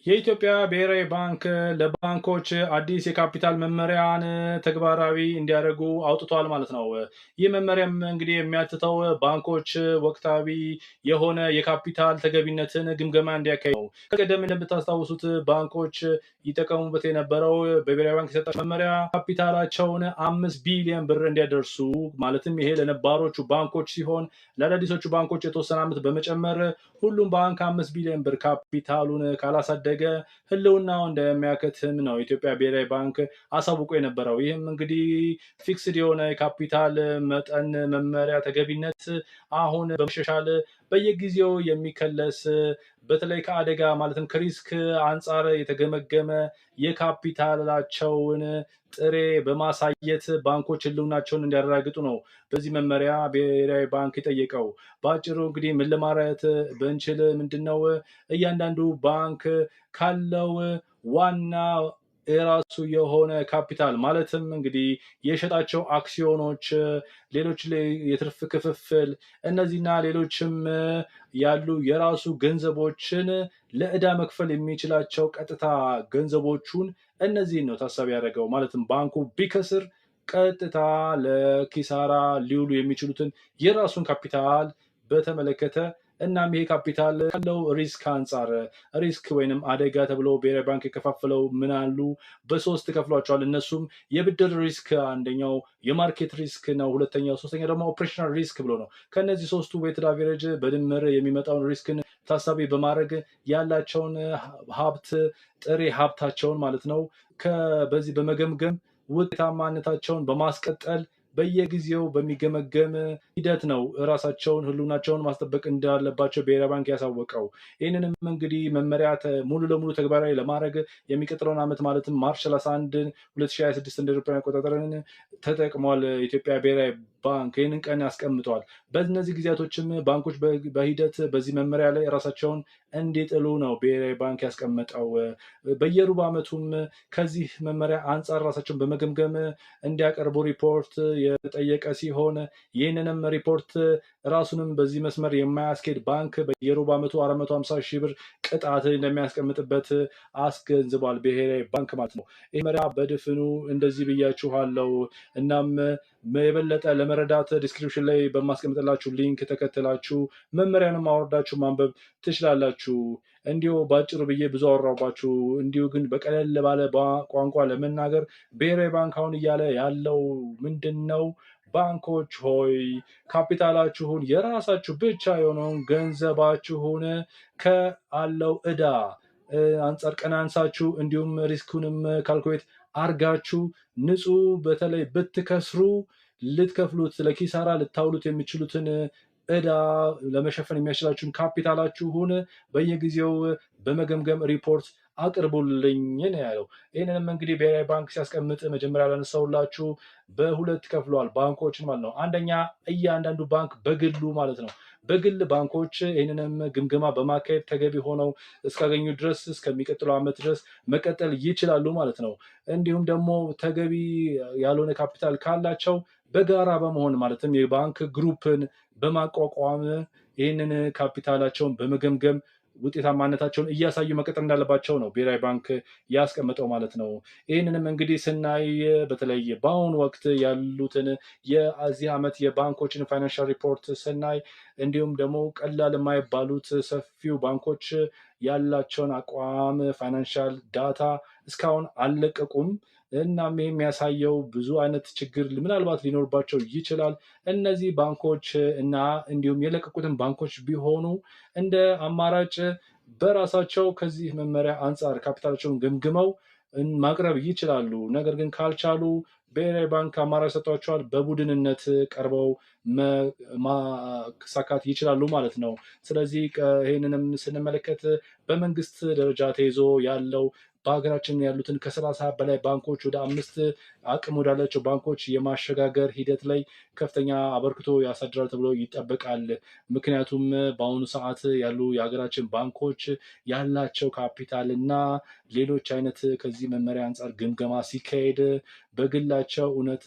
የኢትዮጵያ ብሔራዊ ባንክ ለባንኮች አዲስ የካፒታል መመሪያን ተግባራዊ እንዲያደርጉ አውጥቷል ማለት ነው። ይህ መመሪያም እንግዲህ የሚያትተው ባንኮች ወቅታዊ የሆነ የካፒታል ተገቢነትን ግምገማ እንዲያካሂዱ ነው። ከቀደም እንደምታስታውሱት ባንኮች ይጠቀሙበት የነበረው በብሔራዊ ባንክ የሰጣቸው መመሪያ ካፒታላቸውን 5 ቢሊዮን ብር እንዲያደርሱ ማለትም ይሄ ለነባሮቹ ባንኮች ሲሆን ለአዳዲሶቹ ባንኮች የተወሰነ ዓመት በመጨመር ሁሉም ባንክ 5 ቢሊዮን ብር ካፒታሉን ካላሳደገ ህልውናው እንደሚያከትም ነው የኢትዮጵያ ብሔራዊ ባንክ አሳውቆ የነበረው። ይህም እንግዲህ ፊክስድ የሆነ የካፒታል መጠን መመሪያ ተገቢነት አሁን በመሻሻል በየጊዜው የሚከለስ በተለይ ከአደጋ ማለትም ከሪስክ አንጻር የተገመገመ የካፒታላቸውን ጥሬ በማሳየት ባንኮች ህልውናቸውን እንዲያረጋግጡ ነው በዚህ መመሪያ ብሔራዊ ባንክ የጠየቀው። በአጭሩ እንግዲህ ምን ለማለት ብንችል ምንድነው እያንዳንዱ ባንክ ካለው ዋና የራሱ የሆነ ካፒታል ማለትም እንግዲህ የሸጣቸው አክሲዮኖች፣ ሌሎች የትርፍ ክፍፍል እነዚህና ሌሎችም ያሉ የራሱ ገንዘቦችን ለዕዳ መክፈል የሚችላቸው ቀጥታ ገንዘቦቹን እነዚህን ነው ታሳቢ ያደረገው። ማለትም ባንኩ ቢከስር ቀጥታ ለኪሳራ ሊውሉ የሚችሉትን የራሱን ካፒታል በተመለከተ እናም ይሄ ካፒታል ካለው ሪስክ አንጻር ሪስክ ወይንም አደጋ ተብሎ ብሔራዊ ባንክ የከፋፈለው ምን አሉ በሶስት ከፍሏቸዋል። እነሱም የብድር ሪስክ አንደኛው፣ የማርኬት ሪስክ ነው ሁለተኛው፣ ሶስተኛው ደግሞ ኦፕሬሽናል ሪስክ ብሎ ነው። ከነዚህ ሶስቱ ዌይትድ አቨሬጅ በድምር የሚመጣውን ሪስክን ታሳቢ በማድረግ ያላቸውን ሀብት ጥሬ ሀብታቸውን ማለት ነው በዚህ በመገምገም ውጤታማነታቸውን በማስቀጠል በየጊዜው በሚገመገም ሂደት ነው ራሳቸውን ህልውናቸውን ማስጠበቅ እንዳለባቸው ብሔራዊ ባንክ ያሳወቀው። ይህንንም እንግዲህ መመሪያ ሙሉ ለሙሉ ተግባራዊ ለማድረግ የሚቀጥለውን ዓመት ማለትም ማርች 31 2026 እንደ አውሮፓውያን አቆጣጠርን ተጠቅሟል። ኢትዮጵያ ብሔራዊ ባንክ ይህንን ቀን ያስቀምጠዋል። በእነዚህ ጊዜያቶችም ባንኮች በሂደት በዚህ መመሪያ ላይ ራሳቸውን እንዲጥሉ ነው ብሔራዊ ባንክ ያስቀመጠው። በየሩብ ዓመቱም ከዚህ መመሪያ አንጻር ራሳቸውን በመገምገም እንዲያቀርቡ ሪፖርት የጠየቀ ሲሆን ይህንንም ሪፖርት ራሱንም በዚህ መስመር የማያስኬድ ባንክ በየሩብ ዓመቱ 450 ሺህ ብር ቅጣት እንደሚያስቀምጥበት አስገንዝቧል ብሔራዊ ባንክ ማለት ነው። ይህ መመሪያ በድፍኑ እንደዚህ ብያችኋለው። እናም የበለጠ ለመረዳት ዲስክሪፕሽን ላይ በማስቀምጥላችሁ ሊንክ ተከትላችሁ መመሪያንም አወርዳችሁ ማንበብ ትችላላችሁ። እንዲሁ ባጭሩ ብዬ ብዙ አወራባችሁ። እንዲሁ ግን በቀለል ባለ ቋንቋ ለመናገር ብሔራዊ ባንክ አሁን እያለ ያለው ምንድን ነው? ባንኮች ሆይ ካፒታላችሁን የራሳችሁ ብቻ የሆነውን ገንዘባችሁን ከአለው ዕዳ አንጻር ቀናንሳችሁ እንዲሁም ሪስኩንም ካልኩሌት አርጋችሁ ንጹህ በተለይ ብትከስሩ ልትከፍሉት ለኪሳራ ልታውሉት የሚችሉትን ዕዳ ለመሸፈን የሚያስችላችሁን ካፒታላችሁን በየጊዜው በመገምገም ሪፖርት አቅርቡልኝ ነው ያለው። ይህንንም እንግዲህ ብሔራዊ ባንክ ሲያስቀምጥ መጀመሪያ ላነሳሁላችሁ በሁለት ከፍሏል ባንኮችን ማለት ነው። አንደኛ እያንዳንዱ ባንክ በግሉ ማለት ነው። በግል ባንኮች ይህንንም ግምገማ በማካሄድ ተገቢ ሆነው እስካገኙ ድረስ እስከሚቀጥለው ዓመት ድረስ መቀጠል ይችላሉ ማለት ነው። እንዲሁም ደግሞ ተገቢ ያልሆነ ካፒታል ካላቸው በጋራ በመሆን ማለትም የባንክ ግሩፕን በማቋቋም ይህንን ካፒታላቸውን በመገምገም ውጤታማነታቸውን እያሳዩ መቀጠል እንዳለባቸው ነው ብሔራዊ ባንክ ያስቀመጠው ማለት ነው። ይህንንም እንግዲህ ስናይ በተለይ በአሁኑ ወቅት ያሉትን የዚህ ዓመት የባንኮችን ፋይናንሻል ሪፖርት ስናይ እንዲሁም ደግሞ ቀላል የማይባሉት ሰፊው ባንኮች ያላቸውን አቋም ፋይናንሻል ዳታ እስካሁን አልለቀቁም። እናም ይህ የሚያሳየው ብዙ አይነት ችግር ምናልባት ሊኖርባቸው ይችላል። እነዚህ ባንኮች እና እንዲሁም የለቀቁትን ባንኮች ቢሆኑ እንደ አማራጭ በራሳቸው ከዚህ መመሪያ አንጻር ካፒታላቸውን ገምግመው ማቅረብ ይችላሉ። ነገር ግን ካልቻሉ ብሔራዊ ባንክ አማራጭ ሰጥቷቸዋል። በቡድንነት ቀርበው ማሳካት ይችላሉ ማለት ነው። ስለዚህ ይህንንም ስንመለከት በመንግስት ደረጃ ተይዞ ያለው በሀገራችን ያሉትን ከ30 በላይ ባንኮች ወደ 5 አቅም ወዳላቸው ባንኮች የማሸጋገር ሂደት ላይ ከፍተኛ አበርክቶ ያሳድራል ተብሎ ይጠበቃል። ምክንያቱም በአሁኑ ሰዓት ያሉ የሀገራችን ባንኮች ያላቸው ካፒታል እና ሌሎች አይነት ከዚህ መመሪያ አንጻር ግምገማ ሲካሄድ በግላቸው እውነት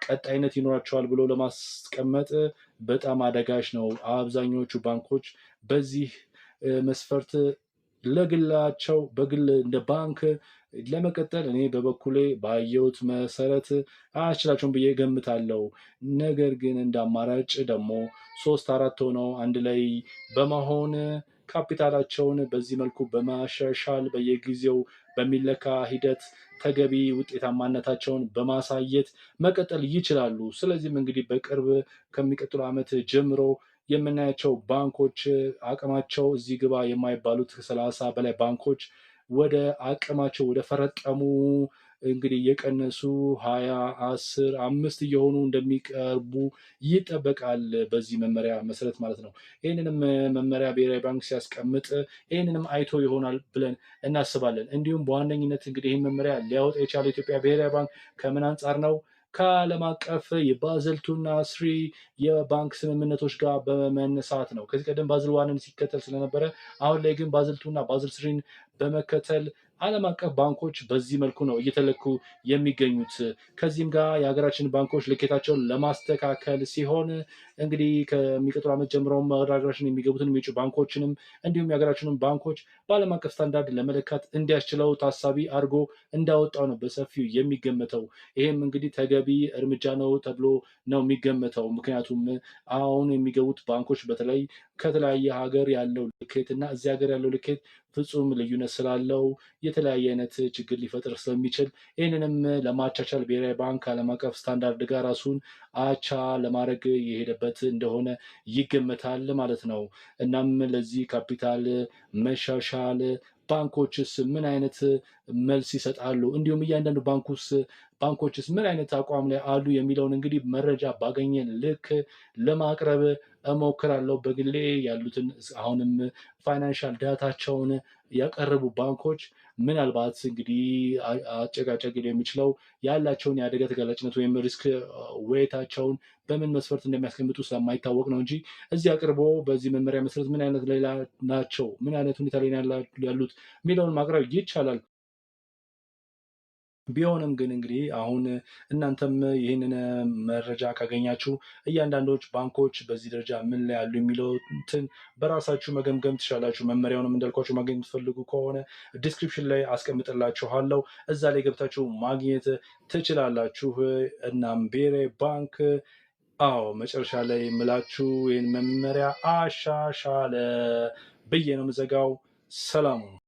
ቀጣይነት ይኖራቸዋል ብሎ ለማስቀመጥ በጣም አደጋች ነው። አብዛኞቹ ባንኮች በዚህ መስፈርት ለግላቸው በግል እንደ ባንክ ለመቀጠል እኔ በበኩሌ ባየሁት መሰረት አያስችላቸውም ብዬ ገምታለሁ። ነገር ግን እንደ አማራጭ ደግሞ 3-4 ሆነው አንድ ላይ በመሆን ካፒታላቸውን በዚህ መልኩ በማሻሻል በየጊዜው በሚለካ ሂደት ተገቢ ውጤታማነታቸውን በማሳየት መቀጠል ይችላሉ። ስለዚህም እንግዲህ በቅርብ ከሚቀጥለው ዓመት ጀምሮ የምናያቸው ባንኮች አቅማቸው እዚህ ግባ የማይባሉት 30 በላይ ባንኮች ወደ አቅማቸው ወደ ፈረጠሙ እንግዲህ እየቀነሱ 20፣ 10፣ 5 እየሆኑ እንደሚቀርቡ ይጠበቃል። በዚህ መመሪያ መሰረት ማለት ነው። ይህንንም መመሪያ ብሔራዊ ባንክ ሲያስቀምጥ ይህንንም አይቶ ይሆናል ብለን እናስባለን። እንዲሁም በዋነኝነት እንግዲህ ይህን መመሪያ ሊያወጣ የቻለ ኢትዮጵያ ብሔራዊ ባንክ ከምን አንጻር ነው? ከዓለም አቀፍ የባዝል 2 እና 3 የባንክ ስምምነቶች ጋር በመነሳት ነው። ከዚህ ቀደም ባዝል 1ን ሲከተል ስለነበረ አሁን ላይ ግን ባዝል 2 እና ባዝል 3ን በመከተል ዓለም አቀፍ ባንኮች በዚህ መልኩ ነው እየተለኩ የሚገኙት። ከዚህም ጋር የሀገራችን ባንኮች ልኬታቸውን ለማስተካከል ሲሆን እንግዲህ ከሚቀጥሉ ዓመት ጀምሮ ወደ ሀገራችን የሚገቡትን የውጭ ባንኮችንም እንዲሁም የሀገራችንን ባንኮች በዓለም አቀፍ ስታንዳርድ ለመለካት እንዲያስችለው ታሳቢ አድርጎ እንዳወጣው ነው በሰፊው የሚገመተው። ይህም እንግዲህ ተገቢ እርምጃ ነው ተብሎ ነው የሚገመተው። ምክንያቱም አሁን የሚገቡት ባንኮች በተለይ ከተለያየ ሀገር ያለው ልኬት እና እዚህ ሀገር ያለው ልኬት ፍጹም ልዩነት ስላለው የተለያየ አይነት ችግር ሊፈጥር ስለሚችል ይህንንም ለማቻቻል ብሔራዊ ባንክ ዓለም አቀፍ ስታንዳርድ ጋር ራሱን አቻ ለማድረግ የሄደበት እንደሆነ ይገመታል ማለት ነው። እናም ለዚህ ካፒታል መሻሻል ባንኮችስ ምን አይነት መልስ ይሰጣሉ? እንዲሁም እያንዳንዱ ባንኮችስ ምን አይነት አቋም ላይ አሉ የሚለውን እንግዲህ መረጃ ባገኘን ልክ ለማቅረብ እሞክራለሁ። በግሌ ያሉትን አሁንም ፋይናንሻል ዳታቸውን ያቀረቡ ባንኮች ምናልባት እንግዲህ አጨቃጨቅ የሚችለው ያላቸውን የአደጋ ተጋላጭነት ወይም ሪስክ ዌታቸውን በምን መስፈርት እንደሚያስቀምጡ ስለማይታወቅ ነው እንጂ እዚህ አቅርቦ በዚህ መመሪያ መሰረት ምን አይነት ሌላ ናቸው፣ ምን አይነት ሁኔታ ላይ ያሉት የሚለውን ማቅረብ ይቻላል። ቢሆንም ግን እንግዲህ አሁን እናንተም ይህንን መረጃ ካገኛችሁ እያንዳንዶች ባንኮች በዚህ ደረጃ ምን ላይ ያሉ የሚለውትን በራሳችሁ መገምገም ትችላላችሁ። መመሪያውንም እንዳልኳችሁ ማግኘት የምትፈልጉ ከሆነ ዲስክሪፕሽን ላይ አስቀምጥላችኋለሁ። እዛ ላይ ገብታችሁ ማግኘት ትችላላችሁ። እናም ብሔራዊ ባንክ መጨረሻ ላይ የምላችሁ ይህን መመሪያ አሻሻለ ብዬ ነው የምዘጋው። ሰላሙ